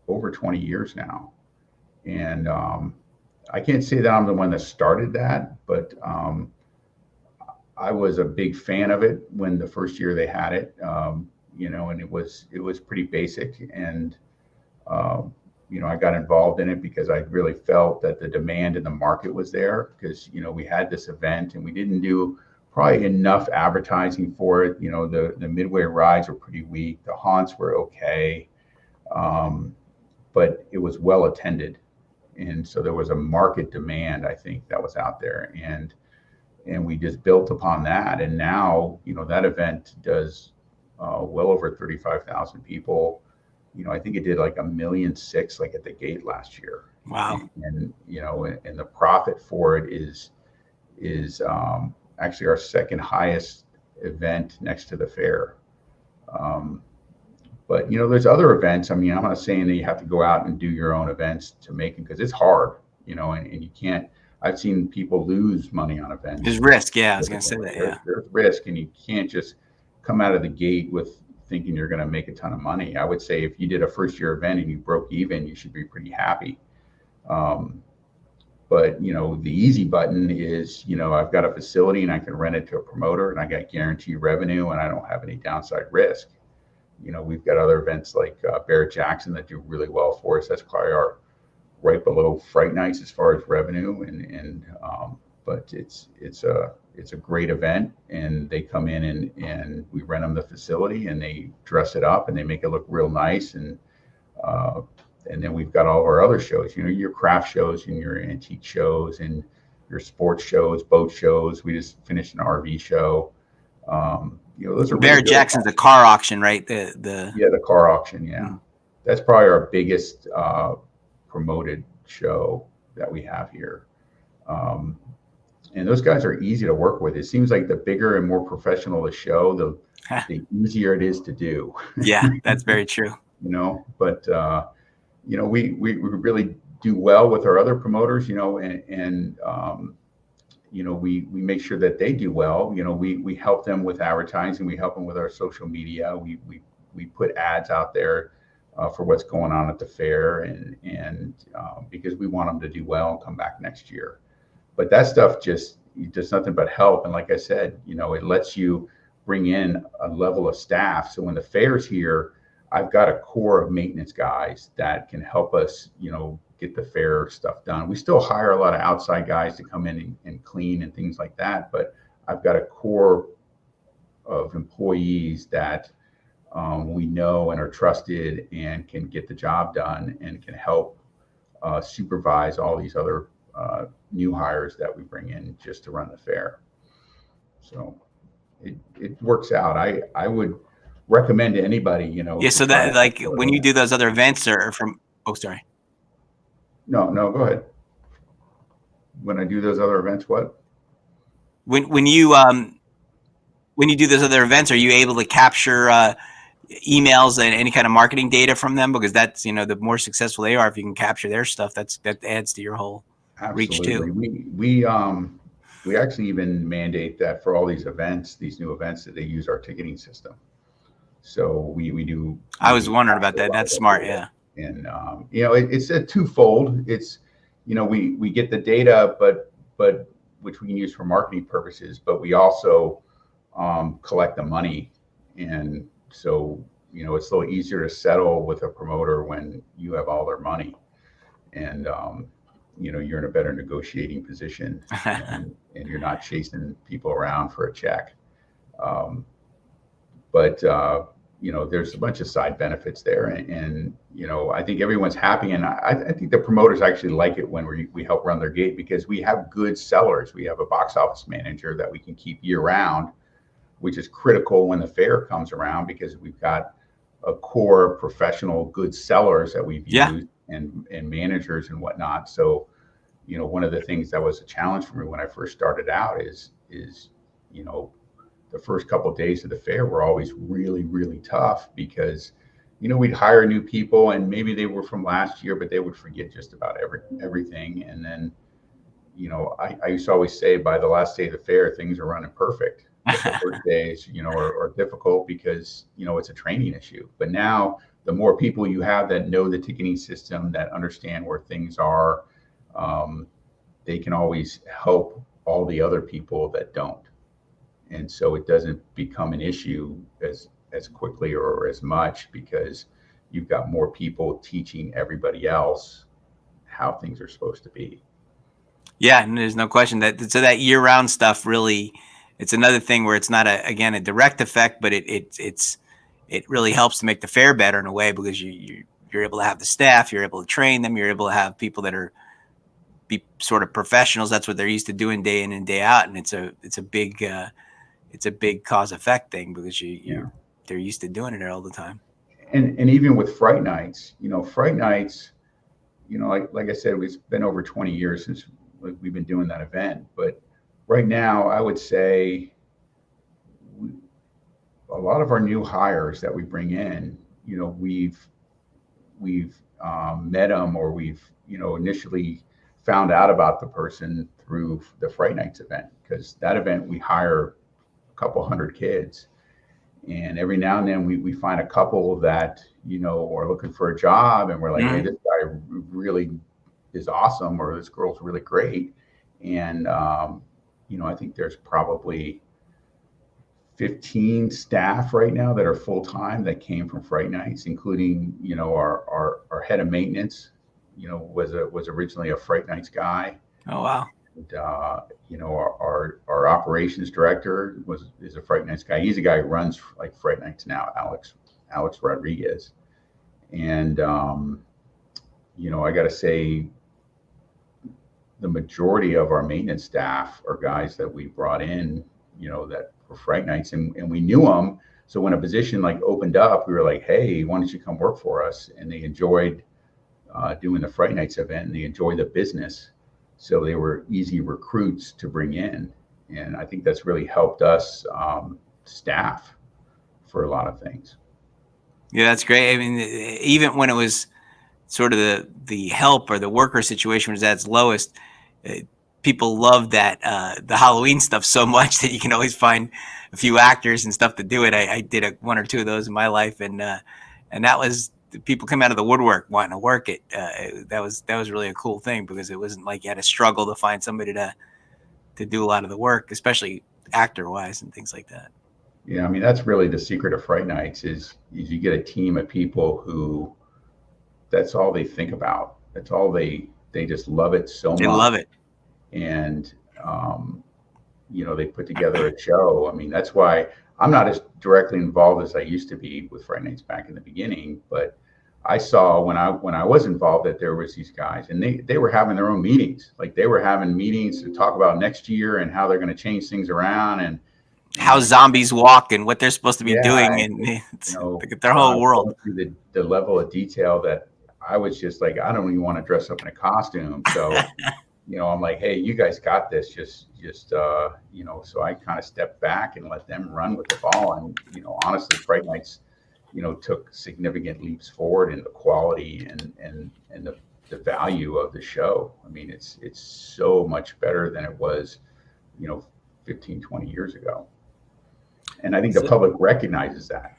over 20 years now. And I can't say that I'm the one that started that, but I was a big fan of it when the first year they had it, and it was pretty basic. And, I got involved in it because I really felt that the demand in the market was there, because, we had this event and we didn't do probably enough advertising for it. The midway rides were pretty weak. The haunts were okay. But it was well attended. And so there was a market demand, I think, that was out there. And we just built upon that. And now, that event does well over 35,000 people. I think it did like 1.6 million, like at the gate last year. Wow. And and the profit for it is actually our second highest event next to the fair. But there's other events. I mean, I'm not saying that you have to go out and do your own events to make them, because it's hard, and you can't. I've seen people lose money on events. There's risk, yeah. I was going to say that. Yeah, there's risk, and you can't just come out of the gate with thinking you're going to make a ton of money. I would say if you did a first year event and you broke even, you should be pretty happy. But the easy button is, I've got a facility and I can rent it to a promoter, and I got guaranteed revenue, and I don't have any downside risk. We've got other events like Barrett Jackson that do really well for us. That's probably our right below Fright Nights as far as revenue, but it's a great event, and they come in and we rent them the facility, and they dress it up and they make it look real nice, and then we've got all of our other shows, your craft shows and your antique shows and your sports shows, boat shows. We just finished an RV show. Those are Barrett Jackson's a car auction, right? The car auction. Yeah. Mm-hmm. That's probably our biggest promoted show that we have here. And those guys are easy to work with. It seems like the bigger and more professional the show, the easier it is to do. Yeah, that's very true. But we really do well with our other promoters, and we make sure that they do well. We help them with advertising. We help them with our social media. We put ads out there for what's going on at the fair, and because we want them to do well and come back next year. But that stuff just, it does nothing but help. And like I said, it lets you bring in a level of staff. So when the fair's here, I've got a core of maintenance guys that can help us, get the fair stuff done. We still hire a lot of outside guys to come in and clean and things like that, but I've got a core of employees that we know and are trusted and can get the job done and can help supervise all these other new hires that we bring in just to run the fair. So it works out. I would recommend to anybody, Yeah. to So try that, like, when you do those other events or from, oh, sorry. No, go ahead. When I do those other events, what? When you do those other events, are you able to capture emails and any kind of marketing data from them? Because that's, the more successful they are, if you can capture their stuff, that adds to your whole reach Absolutely. too. We actually even mandate that for all these events, these new events, that they use our ticketing system. So we do. I was wondering about that. That's smart. Data. Yeah. And it's a twofold. It's we get the data, but which we can use for marketing purposes, but we also collect the money. And so it's a little easier to settle with a promoter when you have all their money, and you're in a better negotiating position, and you're not chasing people around for a check. But there's a bunch of side benefits there, and I think everyone's happy, and I think the promoters actually like it when we help run their gate, because we have good sellers. We have a box office manager that we can keep year round, which is critical when the fair comes around, because we've got a core professional good sellers that we've used, and managers and whatnot. So one of the things that was a challenge for me when I first started out is the first couple of days of the fair were always really, really tough, because we'd hire new people and maybe they were from last year, but they would forget just about everything. And then I used to always say, by the last day of the fair, things are running perfect. But the first days are difficult, because it's a training issue. But now the more people you have that know the ticketing system, that understand where things are, they can always help all the other people that don't. And so it doesn't become an issue as quickly or as much, because you've got more people teaching everybody else how things are supposed to be. Yeah, and there's no question that year-round stuff really, it's another thing where it's not a direct effect, but it really helps to make the fair better in a way, because you're able to have the staff, you're able to train them, you're able to have people that be sort of professionals. That's what they're used to doing day in and day out, and it's a big cause effect thing, because they're used to doing it all the time. And even with fright nights, like I said, it's been over 20 years since we've been doing that event. But right now, I would say a lot of our new hires that we bring in, we've met them, or we've initially found out about the person through the Fright Nights event, because that event we hire a couple hundred kids, and every now and then we find a couple that are looking for a job, and we're like, hey, this guy really is awesome, or this girl's really great. And I think there's probably 15 staff right now that are full-time that came from Fright Nights, including our head of maintenance was originally a Fright Nights guy. Oh wow. And, our operations director is a Fright Nights guy. He's a guy who runs like Fright Nights now, Alex Rodriguez. And I got to say, the majority of our maintenance staff are guys that we brought in, that were Fright Nights, and we knew them. So when a position like opened up, we were like, hey, why don't you come work for us? And they enjoyed doing the Fright Nights event, and they enjoyed the business. So they were easy recruits to bring in. And I think that's really helped us staff for a lot of things. Yeah, that's great. I mean, even when it was sort of the help or the worker situation was at its lowest, people love that the Halloween stuff so much that you can always find a few actors and stuff to do it. I did one or two of those in my life, and that was, people come out of the woodwork wanting to work it. That was really a cool thing, because it wasn't like you had to struggle to find somebody to to do a lot of the work, especially actor wise and things like that. Yeah, I mean, that's really the secret of Fright Nights is you get a team of people who that's all they think about. That's all they just love it so They much. love it. And they put together a show. I mean, that's why I'm not as directly involved as I used to be with Fright Nights back in the beginning, but I saw when I was involved that there was these guys and they were having their own meetings. Like they were having meetings to talk about next year and how they're going to change things around and how zombies walk and what they're supposed to be doing, and their whole world. Through the level of detail that I was just like, I don't even want to dress up in a costume. So, I'm like, hey, you guys got this. Just so I kind of stepped back and let them run with the ball. And, honestly, Fright Nights, took significant leaps forward in the quality and the value of the show. I mean, it's so much better than it was, 15, 20 years ago. And I think the public recognizes that,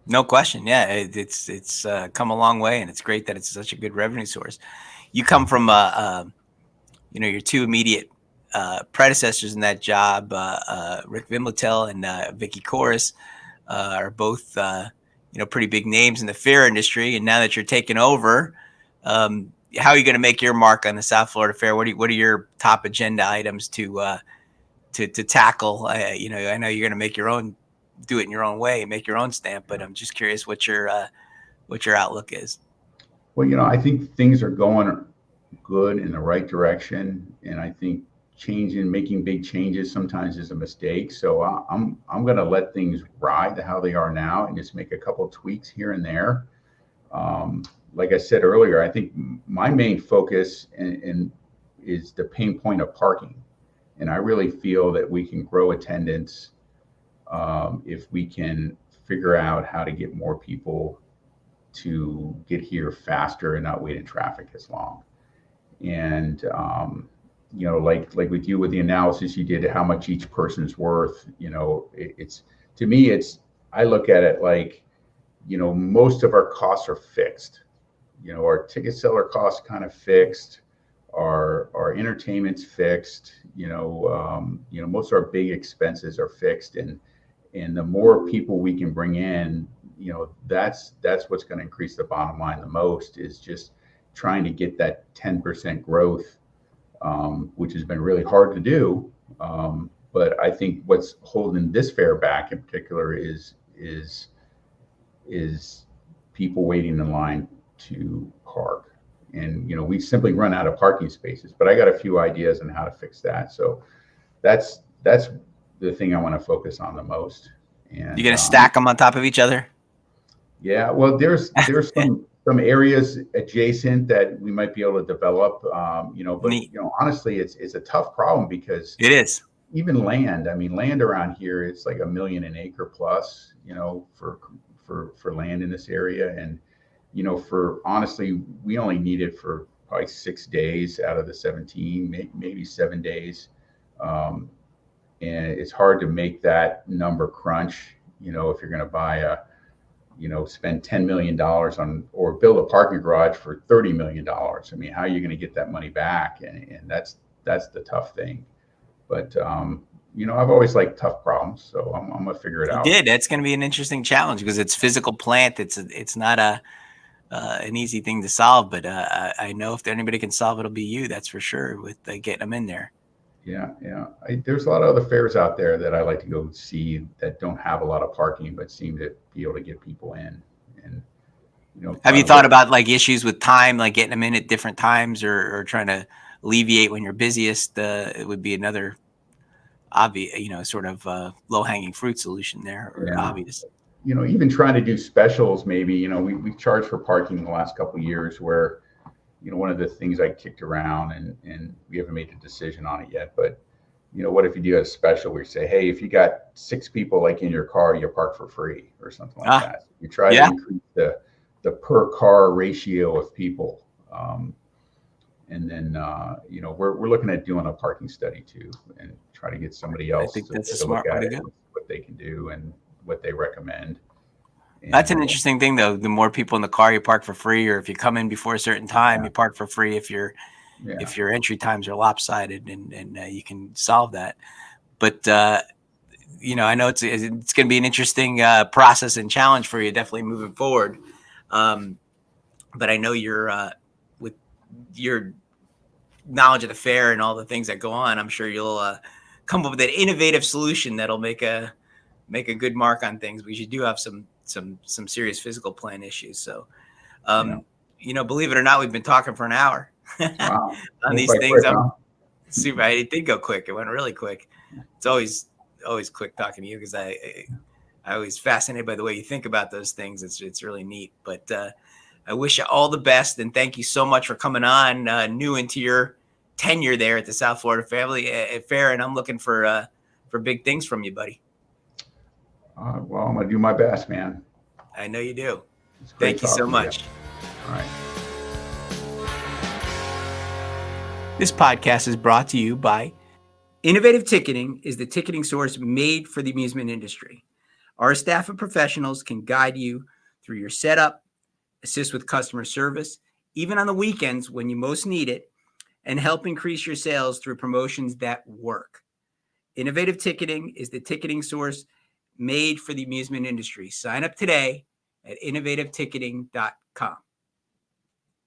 No question. Yeah, it's come a long way, and it's great that it's such a good revenue source. You come from your two immediate predecessors in that job, Rick Vimletel and Vicky Corus, are both pretty big names in the fair industry. And now that you're taking over, how are you going to make your mark on the South Florida Fair? What are your top agenda items to tackle? I know you're going to do it in your own way, make your own stamp, but I'm just curious what your outlook is. Well, I think things are going good in the right direction, and I think making big changes sometimes is a mistake. So I'm going to let things ride how they are now and just make a couple of tweaks here and there. Like I said earlier, I think my main focus is the pain point of parking. And I really feel that we can grow attendance if we can figure out how to get more people to get here faster and not wait in traffic as long. And like with you with the analysis you did, how much each person's worth. It's to me, I look at it like, most of our costs are fixed. Our ticket seller costs kind of fixed. Our entertainment's fixed. Most of our big expenses are fixed, and the more people we can bring in, that's what's going to increase the bottom line the most, is just trying to get that 10% growth, which has been really hard to do. But I think what's holding this fair back in particular is people waiting in line to park. And, we simply run out of parking spaces, but I got a few ideas on how to fix that. So that's the thing I want to focus on the most. And you're going to stack them on top of each other? Yeah, well, there's some areas adjacent that we might be able to develop, but honestly, it's a tough problem because it is. Even land. I mean, land around here, it's like $1 million an acre plus, for land in this area. And, honestly, we only need it for probably 6 days out of the 17, maybe 7 days. And it's hard to make that number crunch, if you're going to buy spend $10 million on, or build a parking garage for $30 million. I mean, how are you going to get that money back? And that's the tough thing. But, I've always liked tough problems, so I'm going to figure it out. That's going to be an interesting challenge because it's physical plant. It's not an easy thing to solve, but I know if anybody can solve it, it'll be you. That's for sure, with getting them in there. Yeah. There's a lot of other fairs out there that I like to go see that don't have a lot of parking, but seem to be able to get people in. And have you thought about like issues with time, like getting them in at different times, or trying to alleviate when you're busiest? It would be another obvious, sort of low hanging fruit solution there, or obvious. Even trying to do specials, maybe. We've charged for parking the last couple of years where. One of the things I kicked around and we haven't made a decision on it yet, but what if you do a special where you say, hey, if you got 6 people like in your car, you park for free or something like that. You try to increase the per car ratio of people. And then, we're looking at doing a parking study too, and try to get somebody else to look at it, what they can do and what they recommend. That's an interesting thing, though. The more people in the car, you park for free, or if you come in before a certain time, you park for free. If you're Yeah. if your entry times are lopsided, and you can solve that. But I know it's going to be an interesting process and challenge for you, definitely moving forward. But I know you're with your knowledge of the fair and all the things that go on, I'm sure you'll come up with an innovative solution that'll make a good mark on things. We should do have some serious physical plan issues. So, believe it or not, we've been talking for an hour Wow. on these Quite things. quick, huh? Super. It did go quick. It went really quick. It's always quick talking to you because I always fascinated by the way you think about those things. It's really neat. But I wish you all the best, and thank you so much for coming on. New into your tenure there at the South Florida Family Fair, and I'm looking for big things from you, buddy. Well, I'm gonna do my best, man. I know you do. It's great Thank you so talking to you. much. All right. This podcast is brought to you by Innovative Ticketing is the ticketing source made for the amusement industry. Our staff of professionals can guide you through your setup, assist with customer service, even on the weekends when you most need it, and help increase your sales through promotions that work. Innovative Ticketing is the ticketing source made for the amusement industry. Sign up today at innovativeticketing.com.